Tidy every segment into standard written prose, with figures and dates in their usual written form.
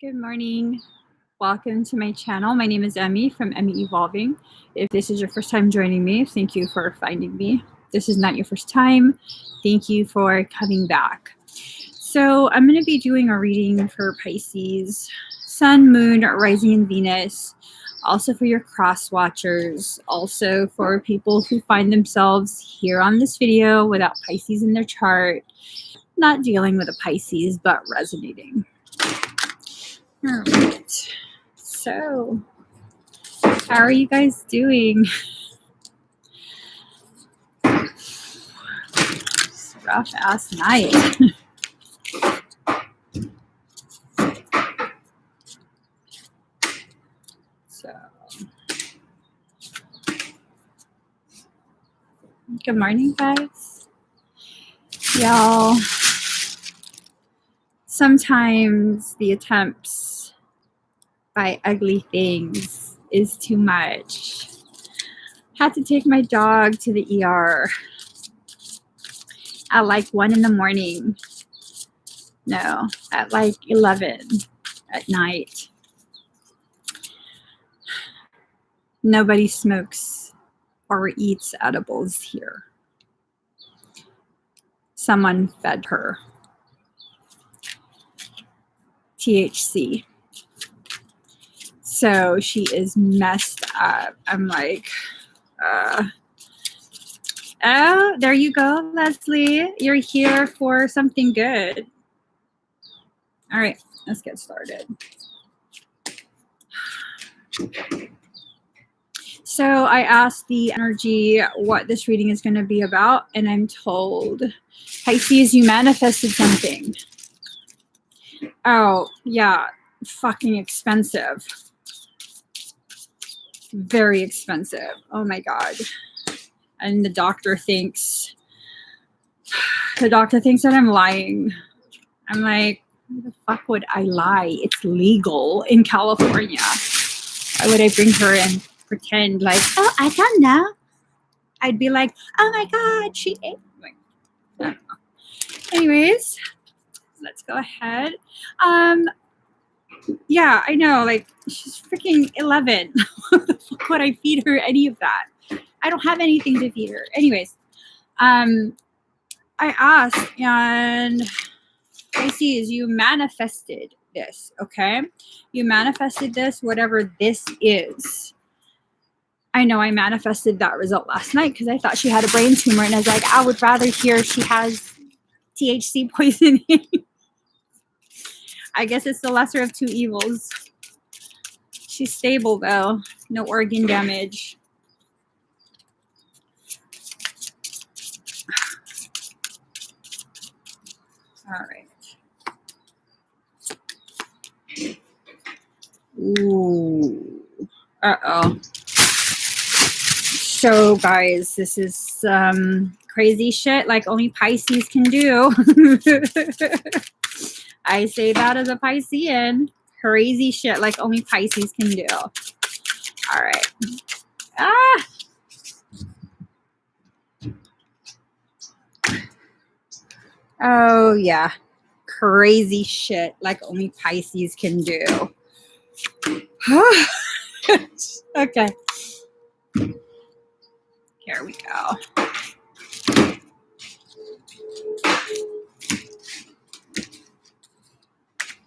Good morning. Welcome to my channel. My name is Emmie from Emmie Evolving. If this is your first time joining me, thank you for finding me. If this is not your first time, thank you for coming back. So I'm going to be doing a reading for Pisces, Sun, Moon, Rising, and Venus. Also for your cross watchers. Also for people who find themselves here on this video without Pisces in their chart. Not dealing with a Pisces, but resonating. All right. So, how are you guys doing? It's a rough ass night. So, good morning, guys. Y'all, sometimes the attempts by ugly things is too much. Had to take my dog to the ER at like 1 in the morning. No, at like 11 at night. Nobody smokes or eats edibles here. Someone fed her THC. So she is messed up. I'm like, oh, there you go, Leslie. You're here for something good. All right, let's get started. So I asked the energy what this reading is going to be about, and I'm told, Pisces, you manifested something. Oh, yeah, fucking expensive. Very expensive. Oh my God. And the doctor thinks that I'm lying. I'm like, why the fuck would I lie? It's legal in California. Why would I bring her and pretend like, oh, I don't know? I'd be like, oh my God, she ate. Like, I don't know. Anyways, let's go ahead. Yeah, I know, like, she's freaking 11. What the fuck would I feed her any of that? I don't have anything to feed her. Anyways, I asked, and Pisces, you manifested this, okay? You manifested this, whatever this is. I know I manifested that result last night because I thought she had a brain tumor, and I was like, I would rather hear she has THC poisoning. I guess it's the lesser of two evils. She's stable though. No organ damage. All right. Ooh. Uh-oh. So guys, this is some crazy shit like only Pisces can do. I say that as a Piscean. Crazy shit like only Pisces can do. All right. Ah. Oh, yeah. Crazy shit like only Pisces can do. Okay. Here we go.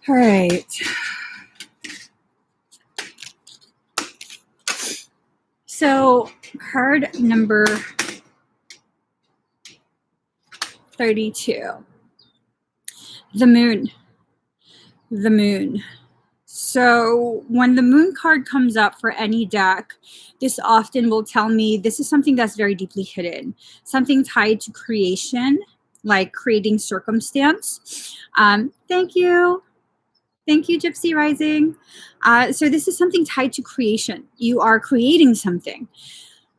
All right. So, card number 32. The moon. The moon. So when the moon card comes up for any deck, this often will tell me this is something that's very deeply hidden. Something tied to creation, like creating circumstance. Thank you. Thank you, Gypsy Rising. So this is something tied to creation. You are creating something.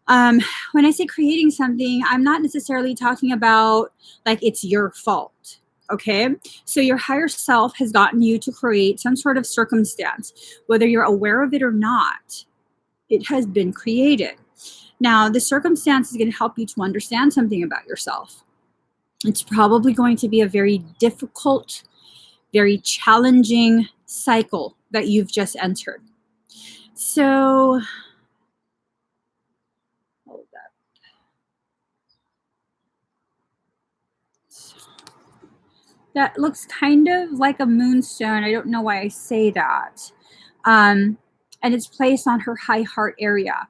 When I say creating something, I'm not necessarily talking about like it's your fault. Okay, so your higher self has gotten you to create some sort of circumstance, whether you're aware of it or not. It has been created. Now, the circumstance is going to help you to understand something about yourself. It's probably going to be a very difficult, very challenging cycle that you've just entered. So, hold up. That looks kind of like a moonstone. I don't know why I say that. And it's placed on her high heart area.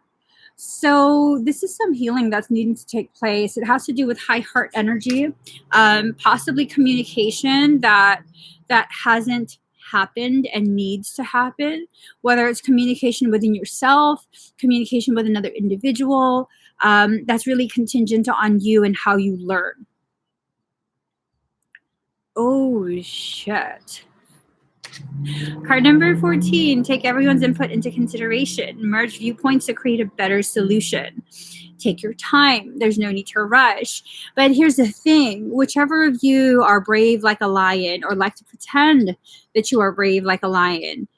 So this is some healing that's needing to take place. It has to do with high heart energy, possibly communication that hasn't happened and needs to happen, whether it's communication within yourself, communication with another individual. That's really contingent on you and how you learn. Oh, shit. Card number 14, take everyone's input into consideration. Merge viewpoints to create a better solution. Take your time. There's no need to rush. But here's the thing. Whichever of you are brave like a lion or like to pretend that you are brave like a lion,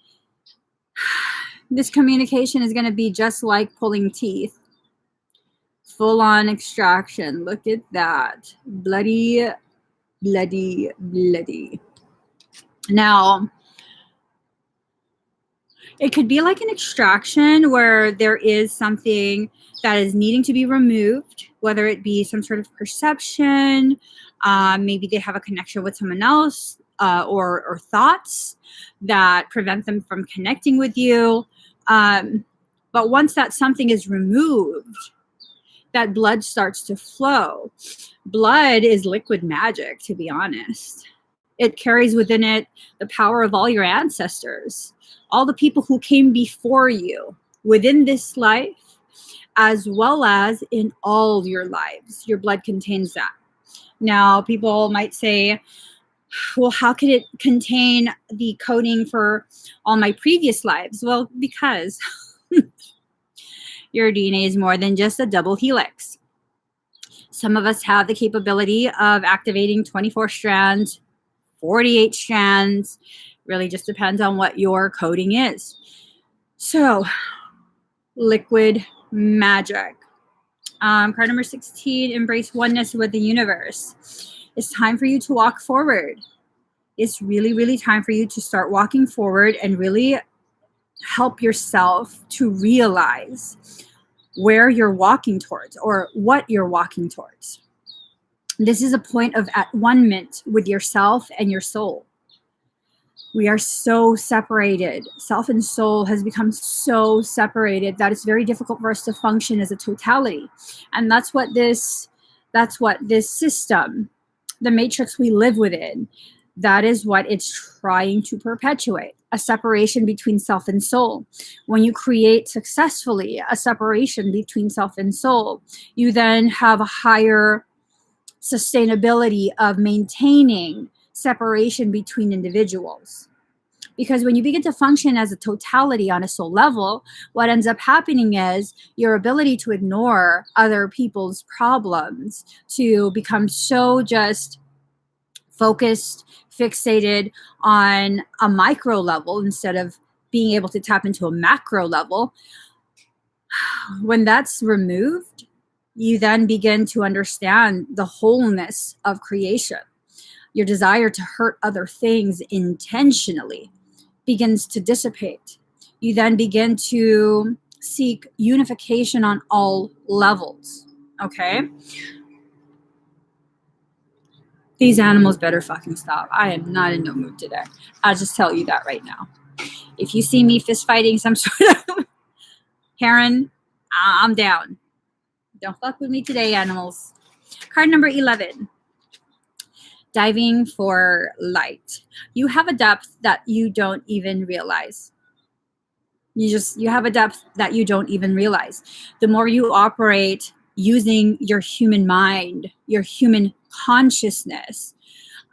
this communication is going to be just like pulling teeth. Full-on extraction. Look at that. Bloody, bloody, bloody. Now, it could be like an extraction where there is something that is needing to be removed, whether it be some sort of perception, maybe they have a connection with someone else, or thoughts that prevent them from connecting with you. But once that something is removed, that blood starts to flow. Blood is liquid magic, to be honest. It carries within it the power of all your ancestors, all the people who came before you within this life, as well as in all your lives. Your blood contains that. Now, people might say, well, how could it contain the coding for all my previous lives? Well, because your DNA is more than just a double helix. Some of us have the capability of activating 24 strands, 48 strands. Really just depends on what your coding is. So, liquid magic. Card number 16, embrace oneness with the universe. It's time for you to walk forward. It's really, really time for you to start walking forward and really help yourself to realize where you're walking towards or what you're walking towards. This is a point of at one-ment with yourself and your soul. We are so separated. Self and soul has become so separated that it's very difficult for us to function as a totality. And that's what this system, the matrix we live within, that is what it's trying to perpetuate, a separation between self and soul. When you create successfully a separation between self and soul, you then have a higher sustainability of maintaining separation between individuals. Because when you begin to function as a totality on a soul level, what ends up happening is your ability to ignore other people's problems, to become so just focused, fixated on a micro level instead of being able to tap into a macro level. When that's removed, you then begin to understand the wholeness of creation. Your desire to hurt other things intentionally begins to dissipate. You then begin to seek unification on all levels. Okay? These animals better fucking stop. I am not in no mood today. I'll just tell you that right now. If you see me fist fighting some sort of heron, I'm down. Don't fuck with me today, animals. Card number 11. Diving for light. You have a depth that you don't even realize. You have a depth that you don't even realize. The more you operate using your human mind, your human consciousness,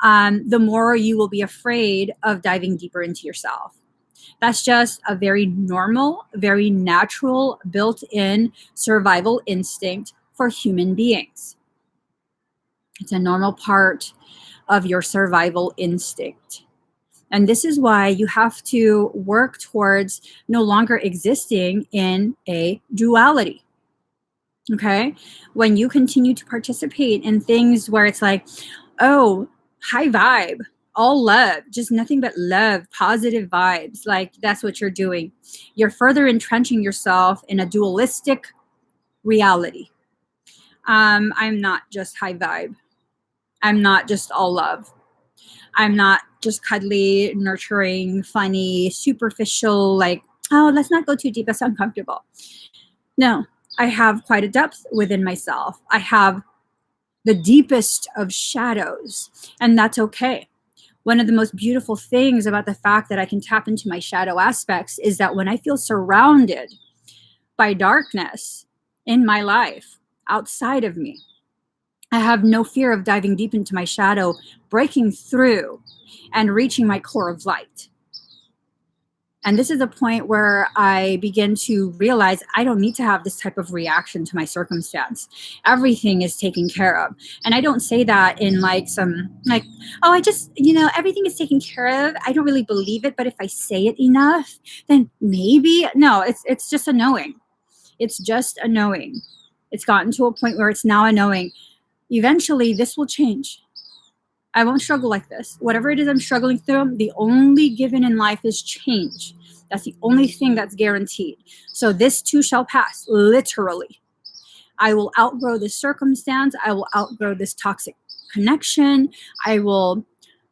the more you will be afraid of diving deeper into yourself. That's just a very normal, very natural, built-in survival instinct for human beings. It's a normal part of your survival instinct. And this is why you have to work towards no longer existing in a duality. Okay? When you continue to participate in things where it's like, oh, high vibe, all love, just nothing but love, positive vibes. Like that's what you're doing. You're further entrenching yourself in a dualistic reality. I'm not just high vibe. I'm not just all love. I'm not just cuddly, nurturing, funny, superficial, like, oh, let's not go too deep. That's uncomfortable. No, I have quite a depth within myself. I have the deepest of shadows, and that's okay. One of the most beautiful things about the fact that I can tap into my shadow aspects is that when I feel surrounded by darkness in my life, outside of me, I have no fear of diving deep into my shadow, breaking through and reaching my core of light. And this is a point where I begin to realize I don't need to have this type of reaction to my circumstance. Everything is taken care of. And I don't say that in like some, like, oh, I just, everything is taken care of. I don't really believe it, but if I say it enough, then maybe. No, it's just a knowing. It's just a knowing. It's gotten to a point where it's now a knowing. Eventually, this will change. I won't struggle like this. Whatever it is I'm struggling through, the only given in life is change. That's the only thing that's guaranteed. So this too shall pass, literally. I will outgrow this circumstance. I will outgrow this toxic connection. I will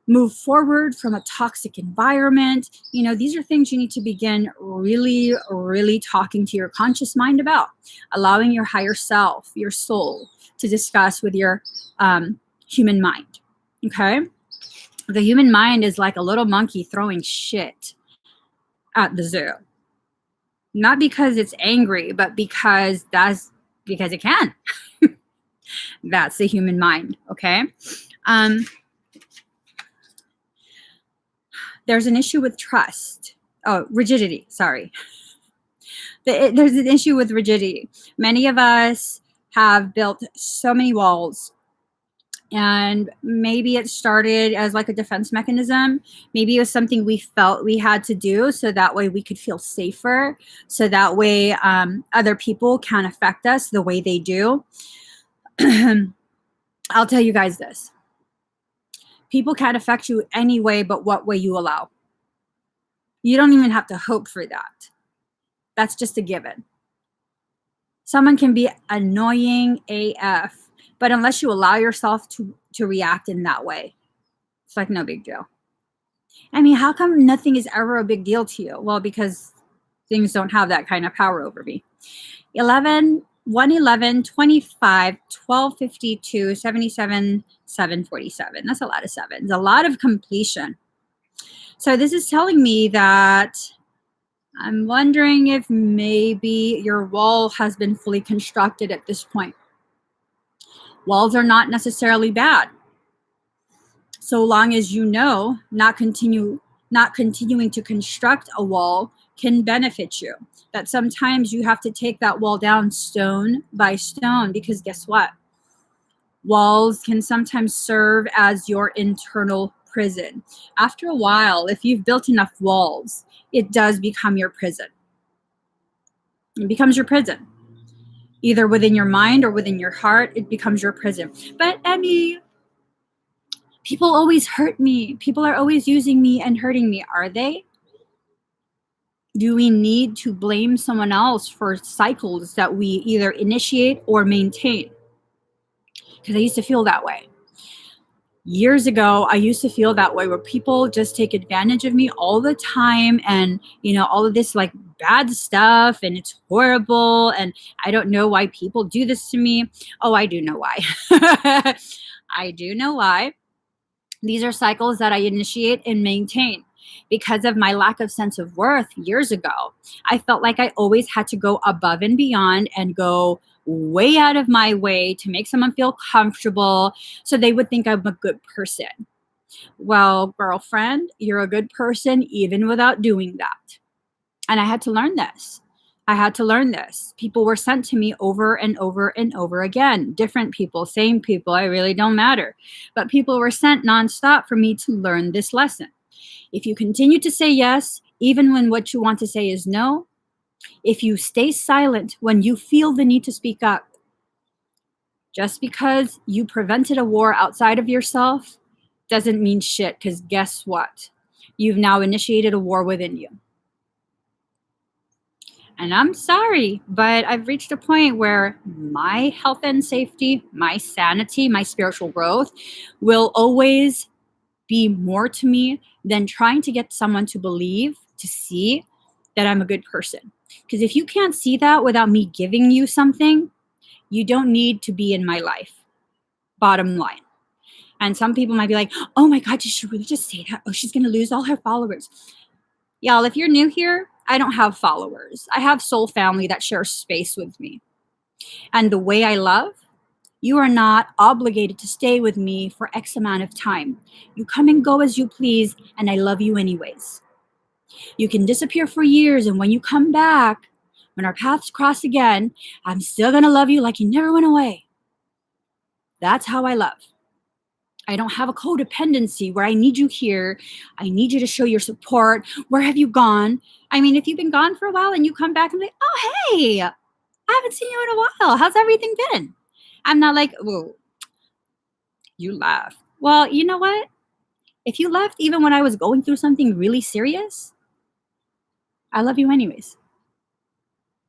move forward from a toxic environment. These are things you need to begin really, really talking to your conscious mind about, allowing your higher self, your soul, to discuss with your human mind. Okay? The human mind is like a little monkey throwing shit at the zoo. Not because it's angry, but because it can. That's the human mind. Okay? There's an issue with trust. Oh, rigidity. Sorry. There's an issue with rigidity. Many of us have built so many walls. And maybe it started as like a defense mechanism. Maybe it was something we felt we had to do so that way we could feel safer. So that way other people can't affect us the way they do. I'll tell you guys this. People can't affect you any way but what way you allow. You don't even have to hope for that. That's just a given. Someone can be annoying AF. But unless you allow yourself to react in that way, it's like no big deal. I mean, how come nothing is ever a big deal to you? Well, because things don't have that kind of power over me. 11, 111, 25, 1252, 77, 747. That's a lot of sevens. A lot of completion. So this is telling me that I'm wondering if maybe your wall has been fully constructed at this point. Walls are not necessarily bad, so long as not continuing to construct a wall can benefit you. That sometimes you have to take that wall down stone by stone, because guess what? Walls can sometimes serve as your internal prison. After a while, if you've built enough walls, it does become your prison. It becomes your prison. Either within your mind or within your heart, it becomes your prison. But Emmie, people always hurt me. People are always using me and hurting me. Are they? Do we need to blame someone else for cycles that we either initiate or maintain? Because I used to feel that way. Years ago, I used to feel that way, where people just take advantage of me all the time, and all of this like bad stuff, and it's horrible, and I don't know why people do this to me. Oh, I do know why. I do know why. These are cycles that I initiate and maintain. Because of my lack of sense of worth years ago, I felt like I always had to go above and beyond and go way out of my way to make someone feel comfortable so they would think I'm a good person. Well, girlfriend, you're a good person even without doing that. And I had to learn this. People were sent to me over and over and over again. Different people, same people, I really don't matter. But people were sent nonstop for me to learn this lesson. If you continue to say yes, even when what you want to say is no, if you stay silent when you feel the need to speak up, just because you prevented a war outside of yourself doesn't mean shit, because guess what? You've now initiated a war within you. And I'm sorry, but I've reached a point where my health and safety, my sanity, my spiritual growth will always be more to me than trying to get someone to believe, to see that I'm a good person. Because if you can't see that without me giving you something, you don't need to be in my life. Bottom line. And some people might be like, oh my God, did she really just say that? Oh, she's going to lose all her followers. Y'all, if you're new here, I don't have followers. I have soul family that shares space with me. And the way I love, you are not obligated to stay with me for X amount of time. You come and go as you please, and I love you anyways. You can disappear for years, and when you come back, when our paths cross again, I'm still going to love you like you never went away. That's how I love. I don't have a codependency where I need you here. I need you to show your support. Where have you gone? I mean, if you've been gone for a while and you come back and be like, oh, hey, I haven't seen you in a while. How's everything been? I'm not like, whoa, you left. Well, you know what? If you left even when I was going through something really serious, I love you anyways.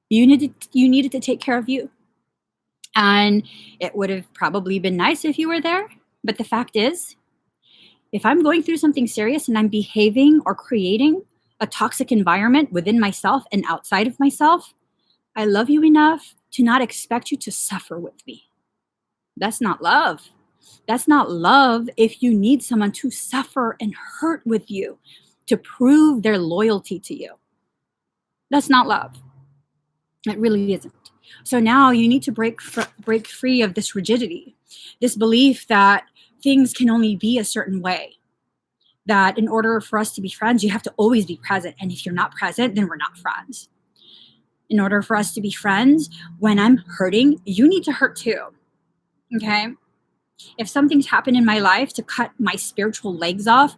You needed to take care of you. And it would have probably been nice if you were there. But the fact is, if I'm going through something serious and I'm behaving or creating a toxic environment within myself and outside of myself, I love you enough to not expect you to suffer with me. That's not love. That's not love if you need someone to suffer and hurt with you to prove their loyalty to you. That's not love. It really isn't. So now you need to break free of this rigidity, this belief that things can only be a certain way, that in order for us to be friends, you have to always be present. And if you're not present, then we're not friends. In order for us to be friends, when I'm hurting, you need to hurt too. Okay? If something's happened in my life to cut my spiritual legs off,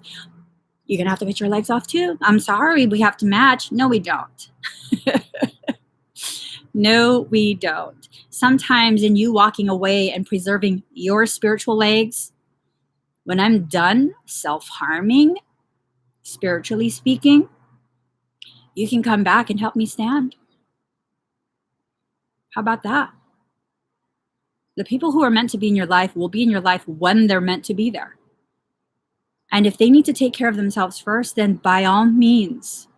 you're going to have to cut your legs off too. I'm sorry, we have to match. No, we don't. No, we don't. Sometimes in you walking away and preserving your spiritual legs, when I'm done self-harming, spiritually speaking, you can come back and help me stand. How about that? The people who are meant to be in your life will be in your life when they're meant to be there. And if they need to take care of themselves first, then by all means,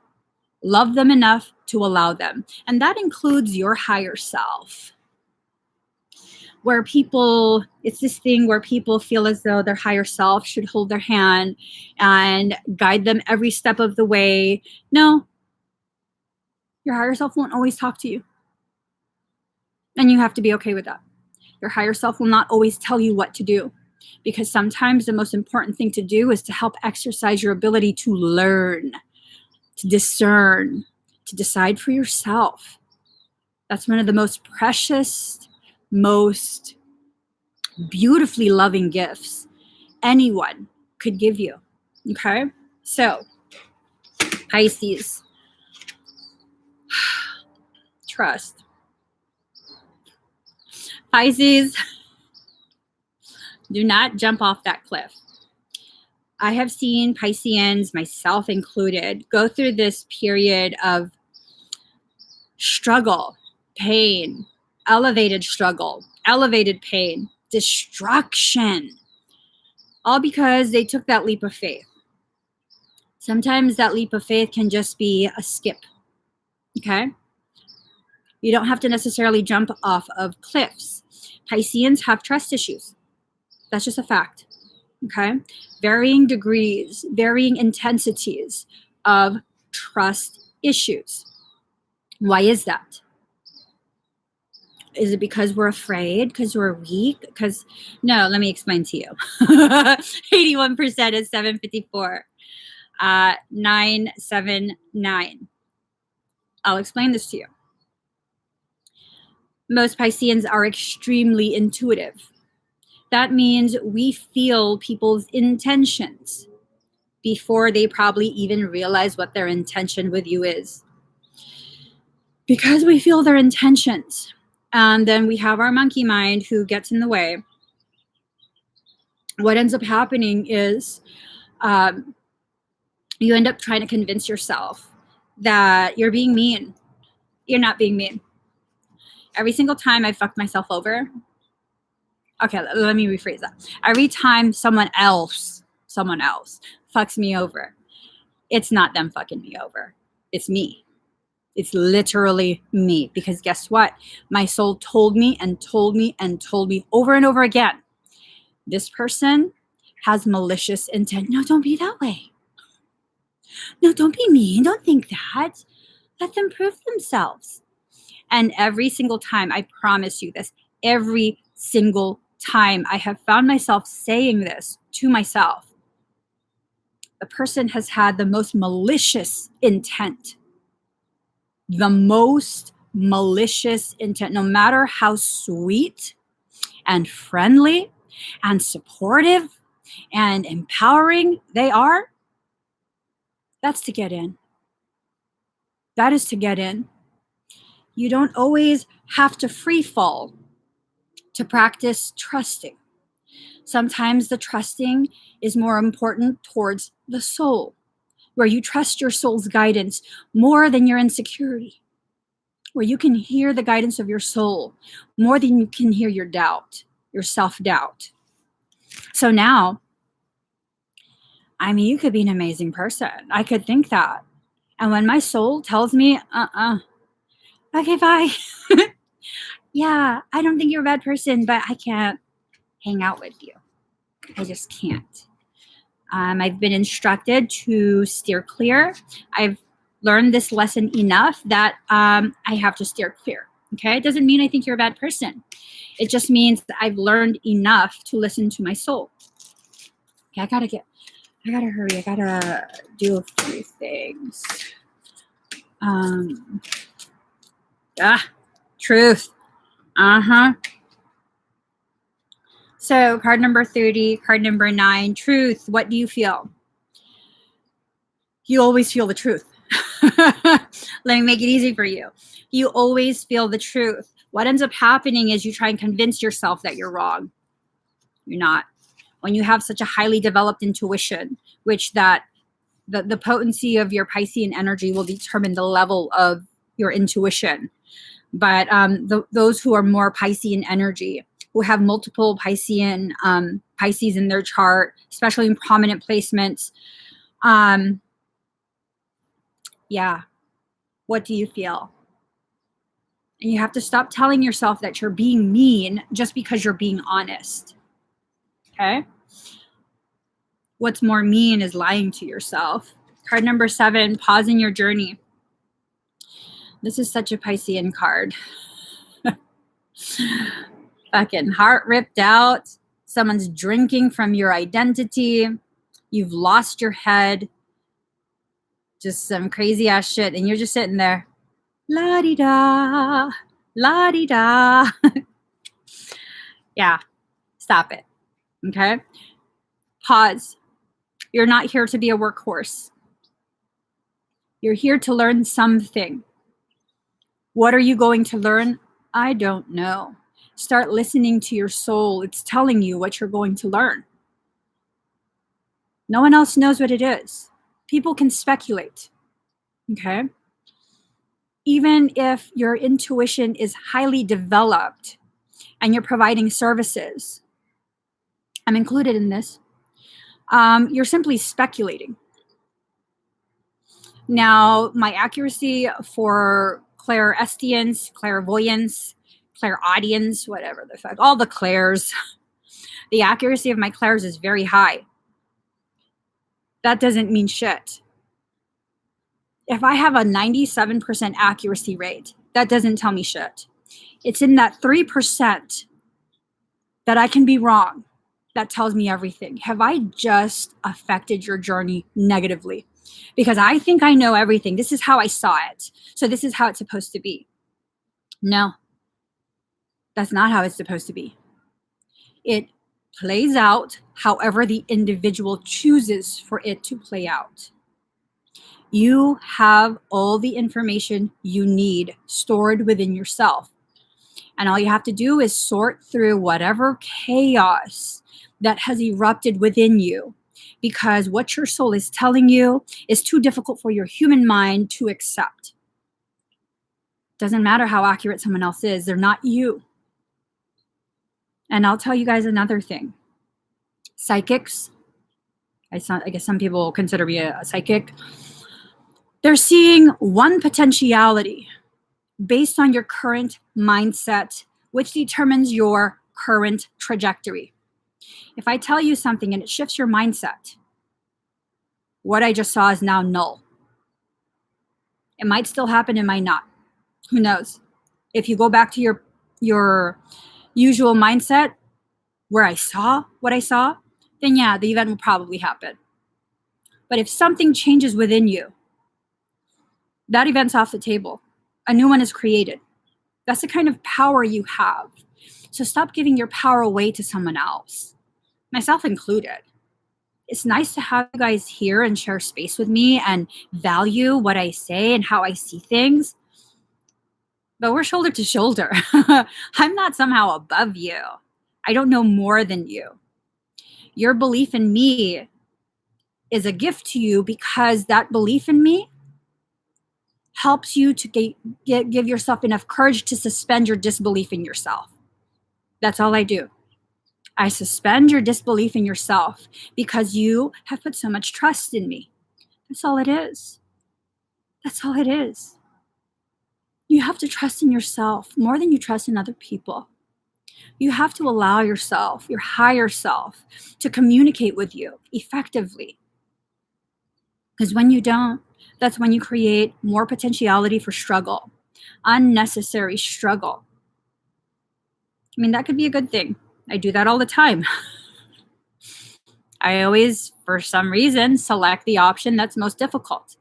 love them enough to allow them. And that includes your higher self. Where people, it's this thing where people feel as though their higher self should hold their hand and guide them every step of the way. No, your higher self won't always talk to you. And you have to be okay with that. Your higher self will not always tell you what to do, because sometimes the most important thing to do is to help exercise your ability to learn, to discern, to decide for yourself. That's one of the most precious, most beautifully loving gifts anyone could give you. Okay? So, Pisces, trust. Pisces, do not jump off that cliff. I have seen Pisceans, myself included, go through this period of struggle, pain, elevated struggle, elevated pain, destruction, all because they took that leap of faith. Sometimes that leap of faith can just be a skip, okay? You don't have to necessarily jump off of cliffs. Pisceans have trust issues. That's just a fact, okay? Varying degrees, varying intensities of trust issues. Why is that? Is it because we're afraid? Because we're weak? Because, no, let me explain to you. 81% is 754. 979. I'll explain this to you. Most Pisceans are extremely intuitive. That means we feel people's intentions before they probably even realize what their intention with you is. Because we feel their intentions, and then we have our monkey mind who gets in the way. what ends up happening is you end up trying to convince yourself that you're being mean. You're not being mean. Every single time I fucked myself over, okay, let me rephrase that. Every time someone else fucks me over, it's not them fucking me over. It's me. It's literally me. Because guess what? My soul told me and told me and told me over and over again, this person has malicious intent. No, don't be that way. No, don't be mean. Don't think that. Let them prove themselves. And every single time, I promise you this, every single time I have found myself saying this to myself, the person has had the most malicious intent. The most malicious intent, no matter how sweet and friendly and supportive and empowering they are, that's to get in. That is to get in. You don't always have to free fall to practice trusting. Sometimes the trusting is more important towards the soul, where you trust your soul's guidance more than your insecurity, where you can hear the guidance of your soul more than you can hear your doubt, your self-doubt. So now, I mean, you could be an amazing person. I could think that. And when my soul tells me, okay, bye. Yeah, I don't think you're a bad person, but I can't hang out with you. I just can't. I've been instructed to steer clear. I've learned this lesson enough that I have to steer clear. Okay, it doesn't mean I think you're a bad person. It just means that I've learned enough to listen to my soul. Okay, I gotta hurry. I gotta do a few things. Truth. So card number 30, card number 9, truth. What do you feel? You always feel the truth. Let me make it easy for you. You always feel the truth. What ends up happening is you try and convince yourself that you're wrong. You're not. When you have such a highly developed intuition, which that the potency of your Piscean energy will determine the level of your intuition. But those who are more Piscean energy, who have multiple Pisces in their chart, especially in prominent placements, yeah, what do you feel? And you have to stop telling yourself that you're being mean just because you're being honest. Okay? What's more mean is lying to yourself. Card number 7, pause in your journey. This is such a Piscean card. Fucking heart ripped out. Someone's drinking from your identity. You've lost your head. Just some crazy ass shit. And you're just sitting there. La-di-da. La-di-da. Yeah. Stop it. Okay? Pause. You're not here to be a workhorse. You're here to learn something. What are you going to learn? I don't know. Start listening to your soul. It's telling you what you're going to learn. No one else knows what it is. People can speculate. Okay? Even if your intuition is highly developed and you're providing services, I'm included in this, you're simply speculating. Now, my accuracy for clairestience, clairvoyance, clairaudience, whatever the fuck, all the clairs, the accuracy of my clairs is very high. That doesn't mean shit. If I have a 97% accuracy rate, that doesn't tell me shit. It's in that 3% that I can be wrong that tells me everything. Have I just affected your journey negatively? Because I think I know everything. This is how I saw it. So this is how it's supposed to be. No, that's not how it's supposed to be. It plays out however the individual chooses for it to play out. You have all the information you need stored within yourself. And all you have to do is sort through whatever chaos that has erupted within you because what your soul is telling you is too difficult for your human mind to accept. Doesn't matter how accurate someone else is, they're not you. And I'll tell you guys another thing. Psychics, I guess some people consider me a psychic. They're seeing one potentiality based on your current mindset, which determines your current trajectory. If I tell you something and it shifts your mindset, what I just saw is now null. It might still happen, it might not. Who knows? If you go back to your usual mindset where I saw what I saw, then yeah, the event will probably happen. But if something changes within you, that event's off the table. A new one is created. That's the kind of power you have. So stop giving your power away to someone else, myself included. It's nice to have you guys here and share space with me and value what I say and how I see things. But we're shoulder to shoulder. I'm not somehow above you. I don't know more than you. Your belief in me is a gift to you because that belief in me helps you to give yourself enough courage to suspend your disbelief in yourself. That's all I do. I suspend your disbelief in yourself because you have put so much trust in me. That's all it is. That's all it is. You have to trust in yourself more than you trust in other people. You have to allow yourself, your higher self, to communicate with you effectively. Because when you don't, that's when you create more potentiality for struggle, unnecessary struggle. I mean, that could be a good thing. I do that all the time. I always, for some reason, select the option that's most difficult.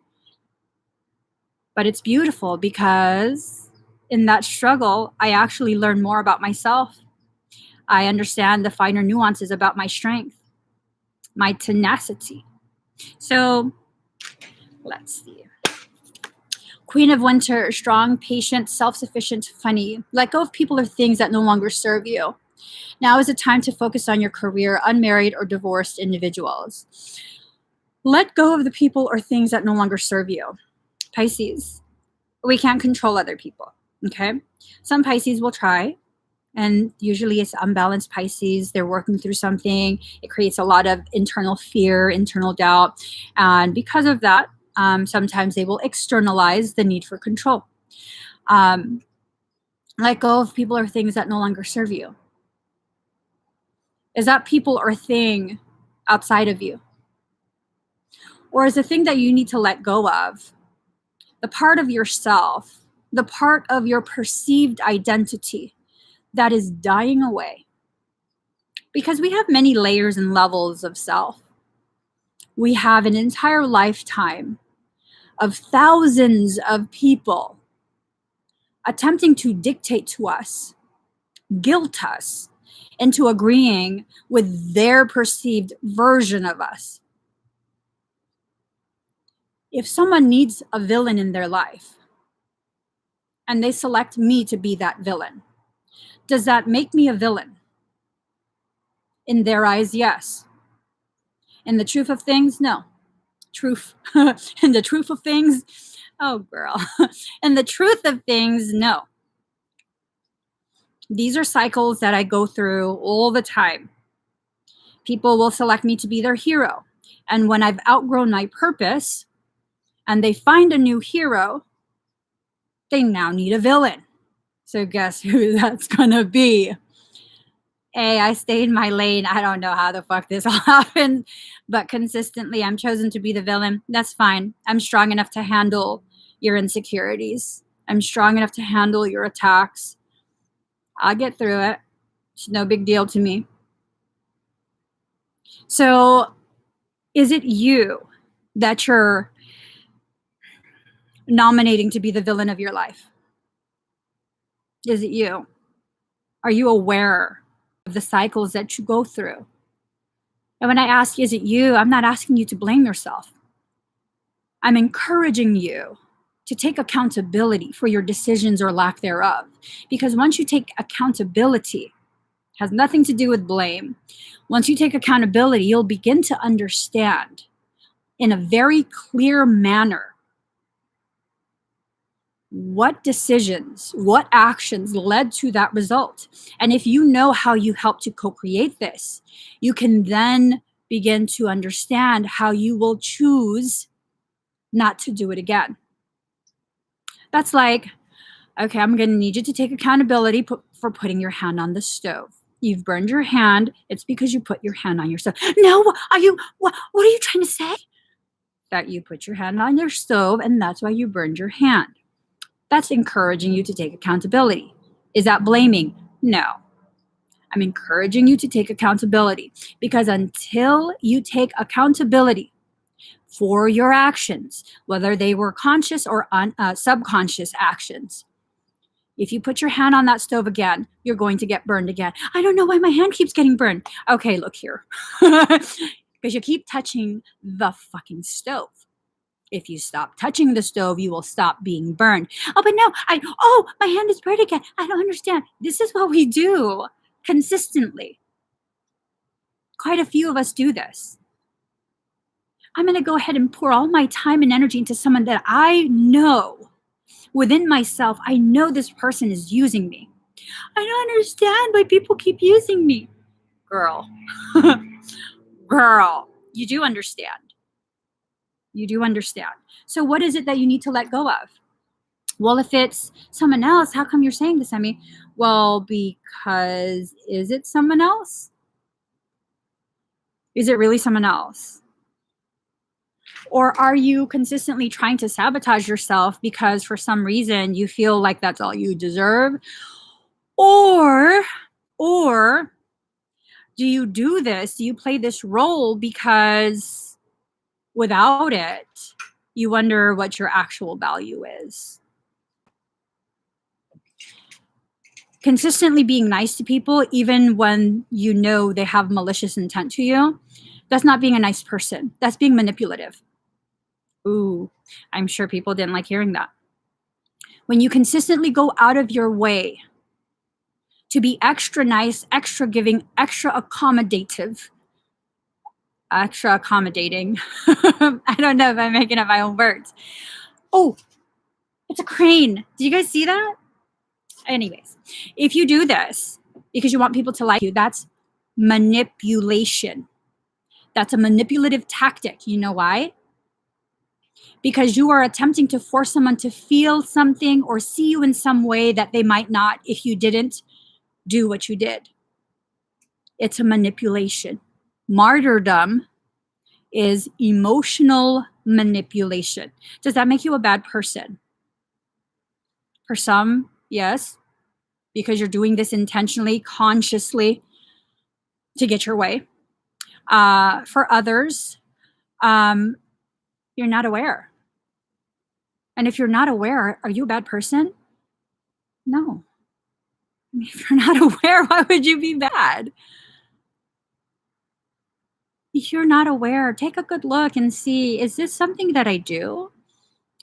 But it's beautiful because in that struggle, I actually learn more about myself. I understand the finer nuances about my strength, my tenacity. So let's see. Queen of Winter, strong, patient, self-sufficient, funny. Let go of people or things that no longer serve you. Now is the time to focus on your career, unmarried or divorced individuals. Let go of the people or things that no longer serve you. Pisces, we can't control other people, okay? Some Pisces will try, and usually it's unbalanced Pisces. They're working through something. It creates a lot of internal fear, internal doubt. And because of that, sometimes they will externalize the need for control. Let go of people or things that no longer serve you. Is that people or thing outside of you? Or is the thing that you need to let go of the part of yourself, the part of your perceived identity that is dying away? Because we have many layers and levels of self. We have an entire lifetime of thousands of people attempting to dictate to us, guilt us into agreeing with their perceived version of us. If someone needs a villain in their life and they select me to be that villain, does that make me a villain? In their eyes, yes. In the truth of things, no. Truth. In the truth of things, oh girl. In the truth of things, no. These are cycles that I go through all the time. People will select me to be their hero. And when I've outgrown my purpose and they find a new hero, they now need a villain. So guess who that's gonna be? Hey, I stay in my lane. I don't know how the fuck this all happened, but consistently I'm chosen to be the villain. That's fine. I'm strong enough to handle your insecurities. I'm strong enough to handle your attacks. I'll get through it. It's no big deal to me. So is it you that you're nominating to be the villain of your life? Is it you? Are you aware of the cycles that you go through? And when I ask, is it you? I'm not asking you to blame yourself. I'm encouraging you to take accountability for your decisions or lack thereof. Because once you take accountability, Has nothing to do with blame. Once you take accountability, you'll begin to understand in a very clear manner what decisions, what actions led to that result. And if you know how you helped to co-create this, you can then begin to understand how you will choose not to do it again. That's like, okay, I'm going to need you to take accountability for putting your hand on the stove. You've burned your hand. It's because you put your hand on your stove. No, what are you trying to say? That you put your hand on your stove and that's why you burned your hand. That's encouraging you to take accountability. Is that blaming? No. I'm encouraging you to take accountability because until you take accountability for your actions, whether they were conscious or subconscious actions, if you put your hand on that stove again, you're going to get burned again. I don't know why my hand keeps getting burned. Okay, look here. Because you keep touching the fucking stove. If you stop touching the stove, you will stop being burned. Oh, but no, my hand is burned again. I don't understand. This is what we do consistently. Quite a few of us do this. I'm going to go ahead and pour all my time and energy into someone that I know within myself. I know this person is using me. I don't understand why people keep using me. Girl, girl, you do understand. You do understand. So what is it that you need to let go of? Well, if it's someone else, how come you're saying this, Emmie? Well, because is it someone else? Is it really someone else? Or are you consistently trying to sabotage yourself because for some reason you feel like that's all you deserve? Or do you do this? Do you play this role because without it, you wonder what your actual value is? Consistently being nice to people, even when you know they have malicious intent to you, that's not being a nice person. That's being manipulative. Ooh, I'm sure people didn't like hearing that. When you consistently go out of your way to be extra nice, extra giving, extra accommodating. I don't know if I'm making up my own words. Oh, it's a crane. Did you guys see that? Anyways, if you do this because you want people to like you, that's manipulation. That's a manipulative tactic. You know why? Because you are attempting to force someone to feel something or see you in some way that they might not if you didn't do what you did. It's a manipulation. Martyrdom is emotional manipulation. Does that make you a bad person? For some, yes, because you're doing this intentionally, consciously to get your way. For others, you're not aware. And if you're not aware, are you a bad person? No. I mean, if you're not aware, why would you be bad? If you're not aware, take a good look and see, is this something that I do?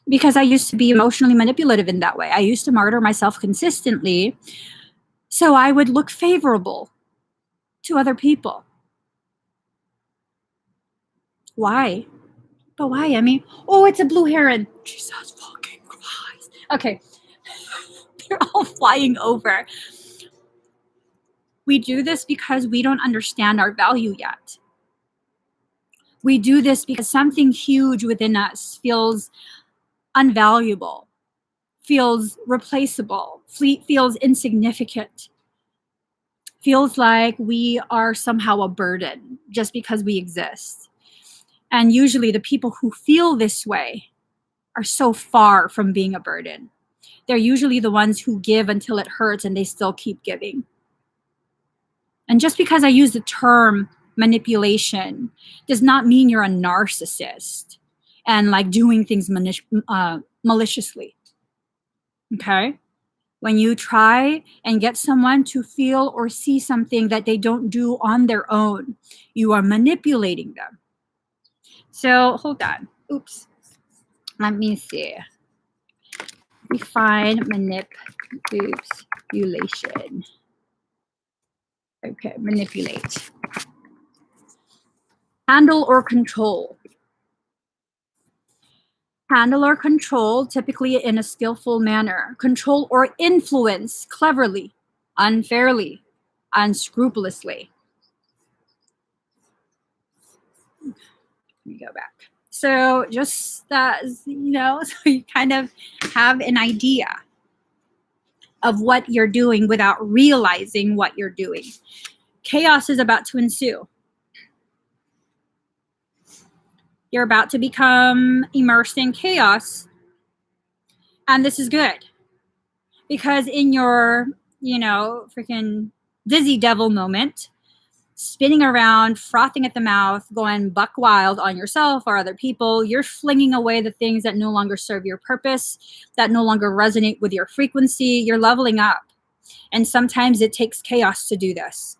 Because I used to be emotionally manipulative in that way. I used to martyr myself consistently so I would look favorable to other people. Why? But why, Emmie? Oh, it's a blue heron. Jesus fucking Christ. Okay. They're all flying over. We do this because we don't understand our value yet. We do this because something huge within us feels unvaluable, feels replaceable, feels insignificant, feels like we are somehow a burden just because we exist. And usually the people who feel this way are so far from being a burden. They're usually the ones who give until it hurts and they still keep giving. And just because I use the term manipulation does not mean you're a narcissist and like doing things maliciously. Okay? When you try and get someone to feel or see something that they don't do on their own, you are manipulating them. So hold on. Oops. Let me see. We find manipulation. Okay, manipulate. Handle or control. Handle or control, typically in a skillful manner. Control or influence, cleverly, unfairly, unscrupulously. Let me go back. So just that, so you kind of have an idea of what you're doing without realizing what you're doing. Chaos is about to ensue. You're about to become immersed in chaos. And this is good. Because in your, freaking dizzy devil moment, spinning around, frothing at the mouth, going buck wild on yourself or other people, you're flinging away the things that no longer serve your purpose, that no longer resonate with your frequency. You're leveling up. And sometimes it takes chaos to do this.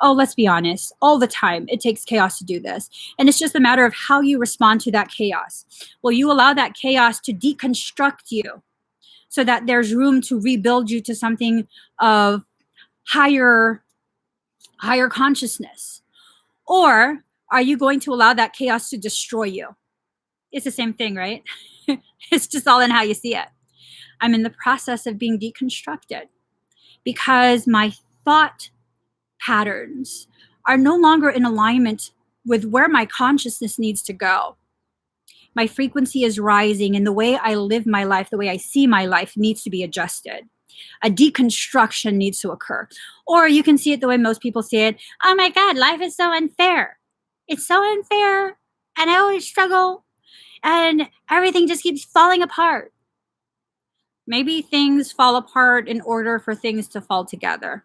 Oh, let's be honest, all the time it takes chaos to do this. And it's just a matter of how you respond to that chaos. Will you allow that chaos to deconstruct you so that there's room to rebuild you to something of higher consciousness? Or are you going to allow that chaos to destroy you? It's the same thing, right? It's just all in how you see it. I'm in the process of being deconstructed because my thought patterns are no longer in alignment with where my consciousness needs to go. My frequency is rising, and the way I live my life, the way I see my life needs to be adjusted. A deconstruction needs to occur. Or you can see it the way most people see it. Oh my God, life is so unfair. It's so unfair. And I always struggle. And everything just keeps falling apart. Maybe things fall apart in order for things to fall together.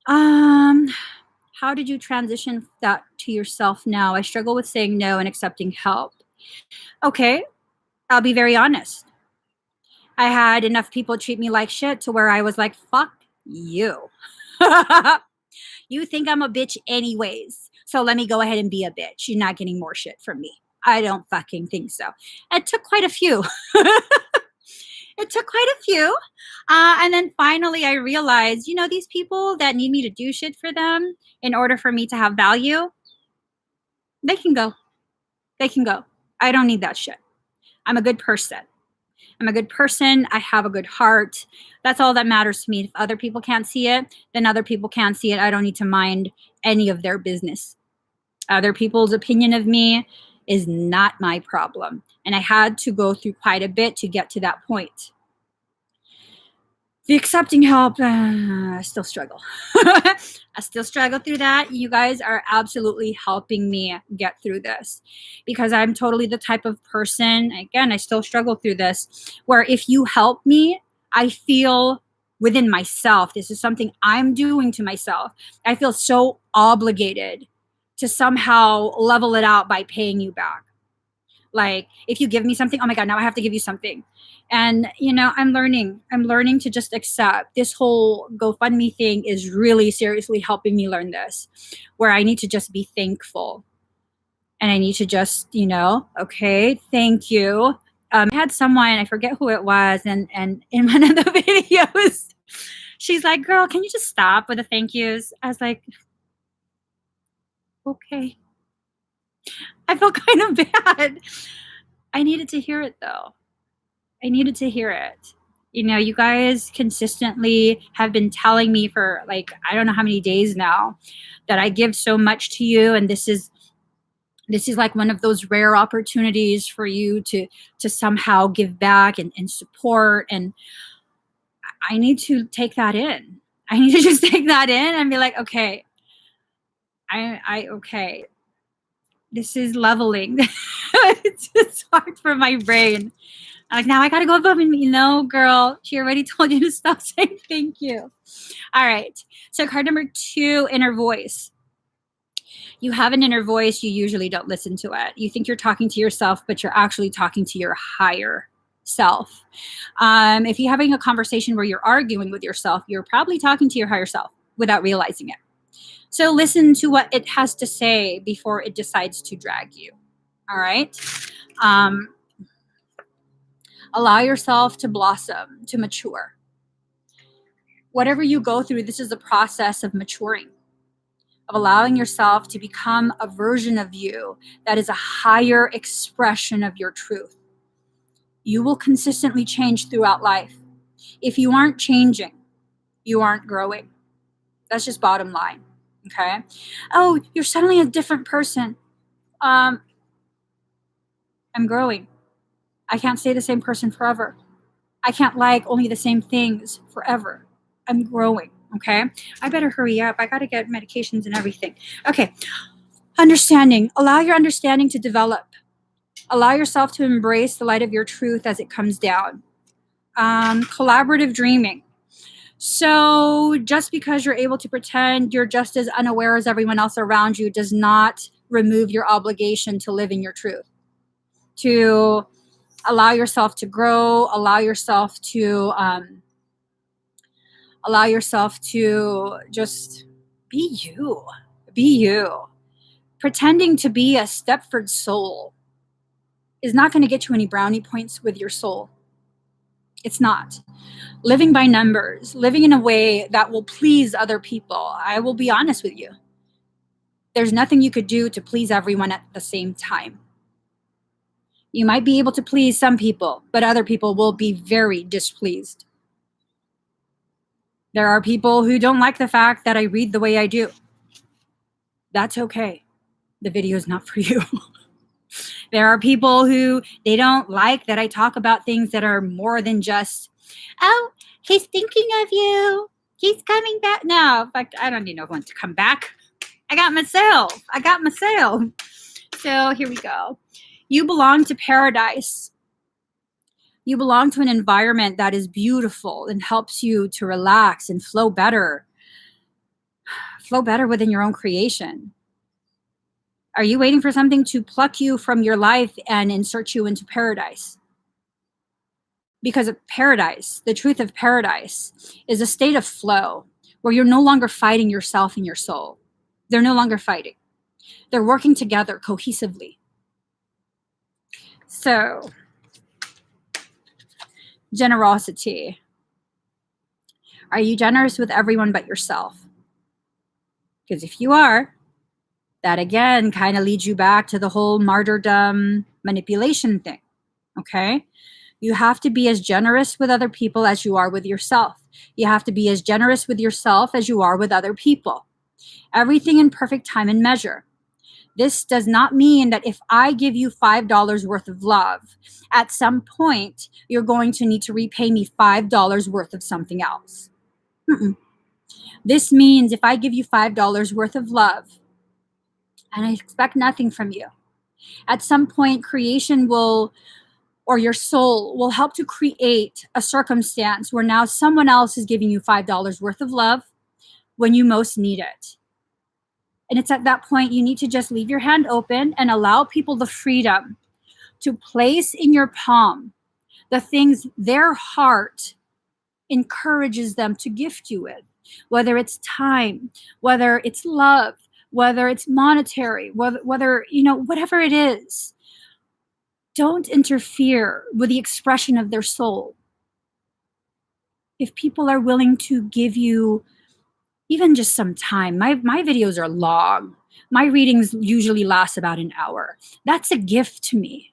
How did you transition that to yourself now? I struggle with saying no and accepting help. Okay, I'll be very honest. I had enough people treat me like shit to where I was like, fuck you. You think I'm a bitch anyways. So let me go ahead and be a bitch. You're not getting more shit from me. I don't fucking think so. It took quite a few. It took quite a few. And then finally I realized, these people that need me to do shit for them in order for me to have value, they can go. They can go. I don't need that shit. I'm a good person. I'm a good person. I have a good heart. That's all that matters to me. If other people can't see it, then other people can't see it. I don't need to mind any of their business. Other people's opinion of me is not my problem. And I had to go through quite a bit to get to that point. The accepting help, I still struggle. I still struggle through that. You guys are absolutely helping me get through this because I'm totally the type of person, again, I still struggle through this, where if you help me, I feel within myself, this is something I'm doing to myself. I feel so obligated to somehow level it out by paying you back. Like if you give me something, oh my God, now I have to give you something. And, I'm learning to just accept this whole GoFundMe thing is really seriously helping me learn this, where I need to just be thankful. And I need to just, okay, thank you. I had someone, I forget who it was. And in one of the videos, she's like, girl, can you just stop with the thank yous? I was like, okay. I felt kind of bad. I needed to hear it though. I needed to hear it. You guys consistently have been telling me for like, I don't know how many days now that I give so much to you. And this is like one of those rare opportunities for you to somehow give back and support. And I need to take that in. I need to just take that in and be like, okay, okay. This is leveling. It's just hard for my brain. I'm like, now I got to go above and girl, she already told you to stop saying thank you. All right. So card number 2, inner voice. You have an inner voice. You usually don't listen to it. You think you're talking to yourself, but you're actually talking to your higher self. If you're having a conversation where you're arguing with yourself, you're probably talking to your higher self without realizing it. So listen to what it has to say before it decides to drag you. All right. Allow yourself to blossom, to mature. Whatever you go through, this is a process of maturing, of allowing yourself to become a version of you that is a higher expression of your truth. You will consistently change throughout life. If you aren't changing, you aren't growing. That's just bottom line. Okay? Oh, you're suddenly a different person. I'm growing. I can't stay the same person forever. I can't like only the same things forever. I'm growing. Okay? I better hurry up. I got to get medications and everything. Okay. Understanding. Allow your understanding to develop. Allow yourself to embrace the light of your truth as it comes down. Collaborative dreaming. So just because you're able to pretend you're just as unaware as everyone else around you does not remove your obligation to live in your truth, to allow yourself to grow, allow yourself to just be you. Be you. Pretending to be a Stepford soul is not going to get you any brownie points with your soul. It's not. Living by numbers, living in a way that will please other people. I will be honest with you. There's nothing you could do to please everyone at the same time. You might be able to please some people, but other people will be very displeased. There are people who don't like the fact that I read the way I do. That's okay. The video is not for you. There are people who they don't like that I talk about things that are more than just, oh, he's thinking of you. He's coming back. No, in fact, I don't need no one to come back. I got myself. So here we go. You belong to paradise. You belong to an environment that is beautiful and helps you to relax and flow better within your own creation. Are you waiting for something to pluck you from your life and insert you into paradise? Because of paradise, the truth of paradise is a state of flow where you're no longer fighting yourself and your soul. They're no longer fighting. They're working together cohesively. So, generosity. Are you generous with everyone but yourself? Because if you are, that again kind of leads you back to the whole martyrdom manipulation thing. Okay? You have to be as generous with other people as you are with yourself. You have to be as generous with yourself as you are with other people. Everything in perfect time and measure. This does not mean that if I give you $5 worth of love, at some point, you're going to need to repay me $5 worth of something else. Mm-mm. This means if I give you $5 worth of love, and I expect nothing from you, at some point, creation will, or your soul will help to create a circumstance where now someone else is giving you $5 worth of love when you most need it. And it's at that point you need to just leave your hand open and allow people the freedom to place in your palm the things their heart encourages them to gift you with, whether it's time, whether it's love, whether it's monetary, whether whatever it is. Don't interfere with the expression of their soul. If people are willing to give you even just some time, my videos are long. My readings usually last about an hour. That's a gift to me.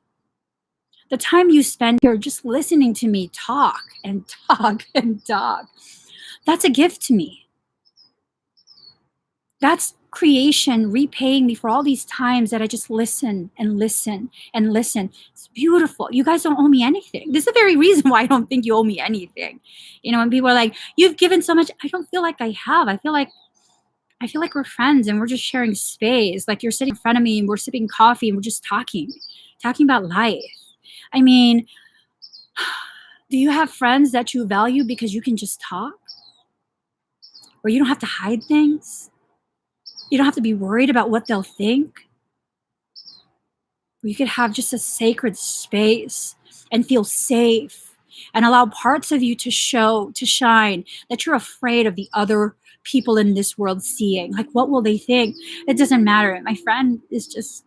The time you spend here just listening to me talk and talk and talk, that's a gift to me. That's creation repaying me for all these times that I just listen and listen and listen. It's beautiful. You guys don't owe me anything. This is the very reason why I don't think you owe me anything. When people are like, you've given so much, I don't feel like I have. I feel like we're friends and we're just sharing space. Like you're sitting in front of me and we're sipping coffee and we're just talking about life. I mean, do you have friends that you value because you can just talk? Or you don't have to hide things? You don't have to be worried about what they'll think? Or you could have just a sacred space and feel safe and allow parts of you to show, to shine, that you're afraid of the other people in this world seeing. Like, what will they think? It doesn't matter. My friend is just,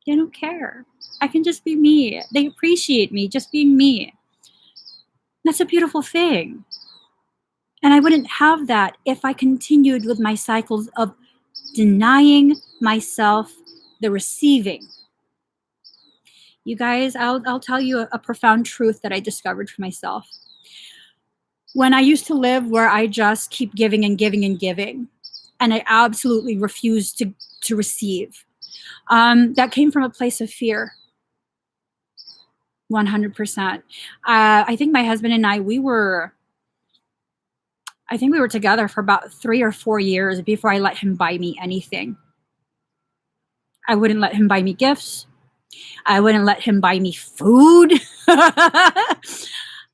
they don't care. I can just be me. They appreciate me just being me. That's a beautiful thing. And I wouldn't have that if I continued with my cycles of denying myself the receiving. You guys, I'll tell you a profound truth that I discovered for myself. When I used to live where I just keep giving and giving and giving, and I absolutely refused to receive, that came from a place of fear. 100%. I think my husband and I were together for about 3 or 4 years before I let him buy me anything. I wouldn't let him buy me gifts. I wouldn't let him buy me food.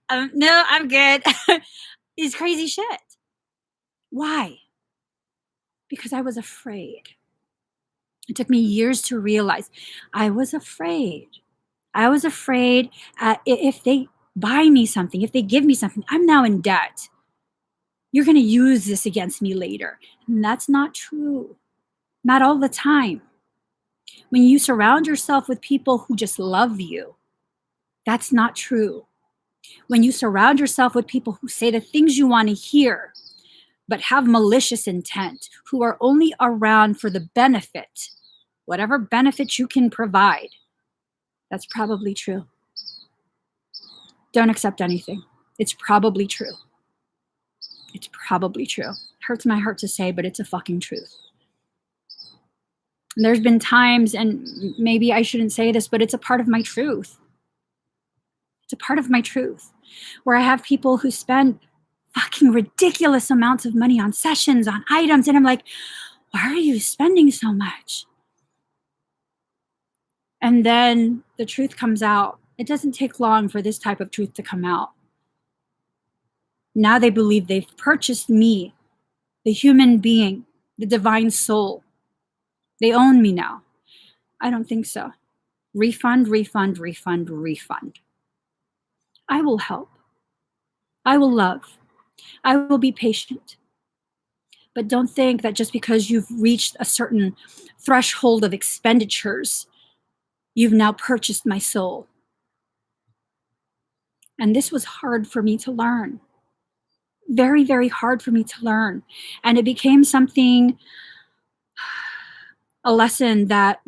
No, I'm good. It's crazy shit. Why? Because I was afraid. It took me years to realize I was afraid. I was afraid if they buy me something, if they give me something, I'm now in debt. You're going to use this against me later. And that's not true. Not all the time. When you surround yourself with people who just love you, that's not true. When you surround yourself with people who say the things you want to hear, but have malicious intent, who are only around for the benefit, whatever benefit you can provide, that's probably true. Don't accept anything. It's probably true. It's probably true. It hurts my heart to say, but it's a fucking truth. And there's been times, and maybe I shouldn't say this, but it's a part of my truth. It's a part of my truth where I have people who spend fucking ridiculous amounts of money on sessions, on items, and I'm like, why are you spending so much? And then the truth comes out. It doesn't take long for this type of truth to come out. Now they believe they've purchased me, the human being, the divine soul. They own me now. I don't think so. Refund, refund, refund, refund. I will help. I will love. I will be patient. But don't think that just because you've reached a certain threshold of expenditures, you've now purchased my soul. And this was hard for me to learn. Very, very hard for me to learn. And it became something, a lesson that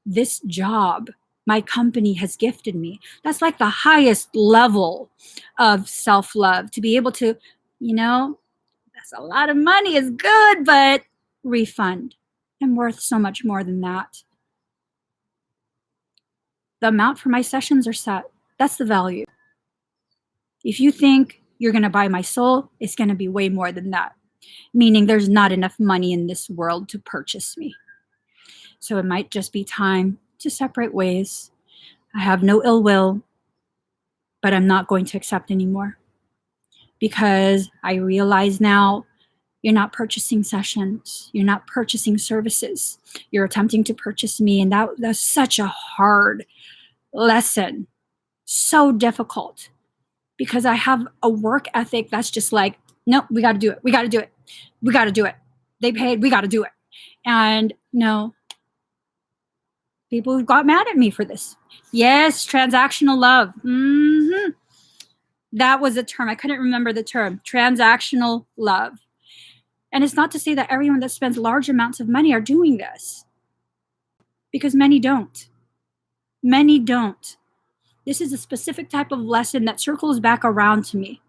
this job, my company has gifted me. That's like the highest level of self-love, to be able to, that's a lot of money, is good, but refund. I'm worth so much more than that. The amount for my sessions are set. That's the value. If you think you're going to buy my soul, it's going to be way more than that. Meaning there's not enough money in this world to purchase me. So it might just be time to separate ways. I have no ill will, but I'm not going to accept anymore. Because I realize now you're not purchasing sessions. You're not purchasing services. You're attempting to purchase me. And that's such a hard lesson. So difficult. Because I have a work ethic that's just like, no, we got to do it. We got to do it. We got to do it. They paid. We got to do it. And no, people got mad at me for this. Yes, transactional love. That was a term. I couldn't remember the term. Transactional love. And it's not to say that everyone that spends large amounts of money are doing this. Because many don't. Many don't. This is a specific type of lesson that circles back around to me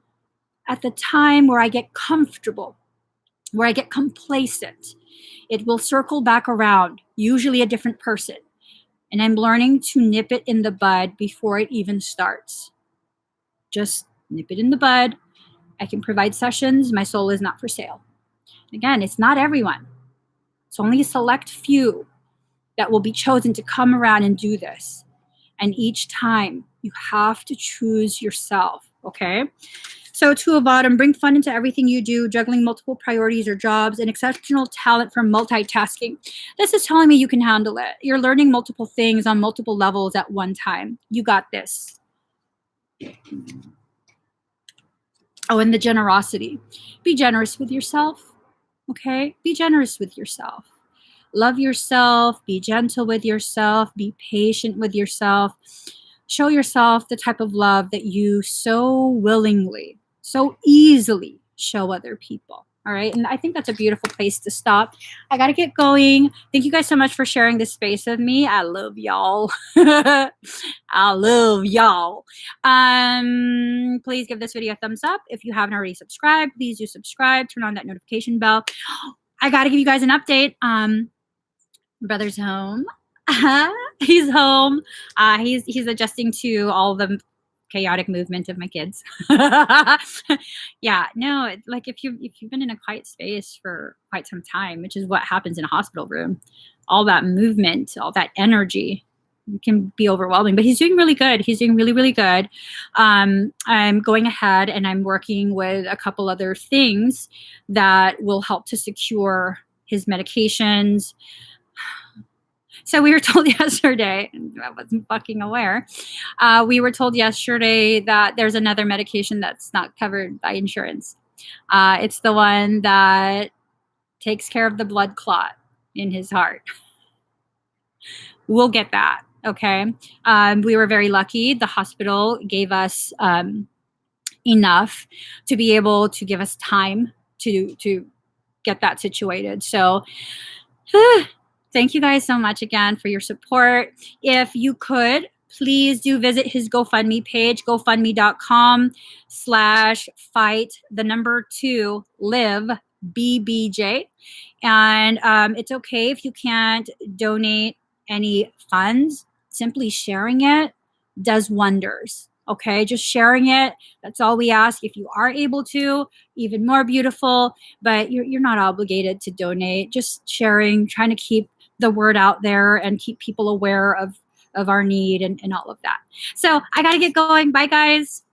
at the time where I get comfortable, where I get complacent. It will circle back around, usually a different person. And I'm learning to nip it in the bud before it even starts. Just nip it in the bud. I can provide sessions. My soul is not for sale. Again, it's not everyone. It's only a select few that will be chosen to come around and do this. And each time you have to choose yourself, okay? So 2 of bottom, bring fun into everything you do, juggling multiple priorities or jobs, and exceptional talent for multitasking. This is telling me you can handle it. You're learning multiple things on multiple levels at one time. You got this. Oh, and the generosity. Be generous with yourself, okay? Be generous with yourself. Love yourself, be gentle with yourself, be patient with yourself. Show yourself the type of love that you so willingly, so easily show other people. All right. And I think that's a beautiful place to stop. I got to get going. Thank you guys so much for sharing this space with me. I love y'all. I love y'all. Please give this video a thumbs up. If you haven't already subscribed, please do subscribe. Turn on that notification bell. I got to give you guys an update. Brother's home. He's home. He's adjusting to all the chaotic movement of my kids. Yeah, no, like if you've been in a quiet space for quite some time, which is what happens in a hospital room, all that movement, all that energy can be overwhelming. But he's doing really good. He's doing really, really good. I'm going ahead and I'm working with a couple other things that will help to secure his medications. So we were told yesterday, I wasn't fucking aware, we were told yesterday that there's another medication that's not covered by insurance. It's the one that takes care of the blood clot in his heart. We'll get that, okay? We were very lucky. The hospital gave us enough to be able to give us time to get that situated. So thank you guys so much again for your support. If you could, please do visit his GoFundMe page, gofundme.com/fight2live BBJ. And it's okay if you can't donate any funds. Simply sharing it does wonders. Okay, just sharing it. That's all we ask. If you are able to, even more beautiful, but you're not obligated to donate. Just sharing, trying to keep the word out there and keep people aware of our need and all of that. So I got to get going. Bye, guys.